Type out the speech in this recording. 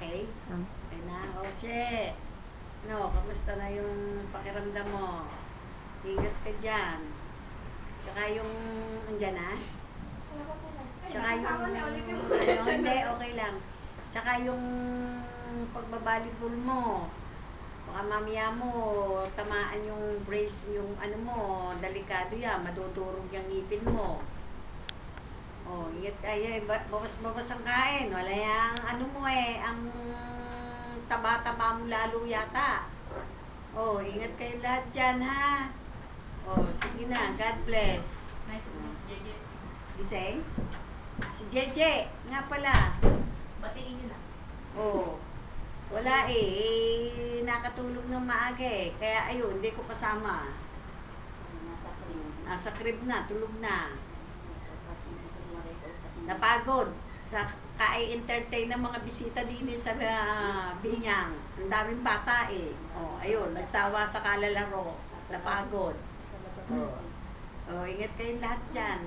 Okay? Ah. Okay na. O, She. No, kamusta na yung pakiramdam mo? Ingat ka dyan. Tsaka yung, andyan na? Tsaka yung, hindi, okay lang. Tsaka yung pagbabalibol mo. Baka mamaya mo, tamaan yung brace, yung ano mo, delikado yan, madudurog yung ngipin mo. Oh, ingat kayo, bawas-bawas ang kain. Wala yung ano mo ang taba-taba mo lalo yata. Oh, ingat kayo lahat dyan, ha? Oh, sige na, God bless. Gising? Si Jeje, nga pala. Batiin nyo lang. Oh, wala nakatulog ng maaga Kaya ayun, hindi ko kasama. Nasa crib na, tulog na. Napagod sa kai-entertain ng mga bisita din sa Binyang. Ang daming bata Oh, ayun, nagsawa sa kalalaro. Napagod. Oh, ingat kayong lahat dyan.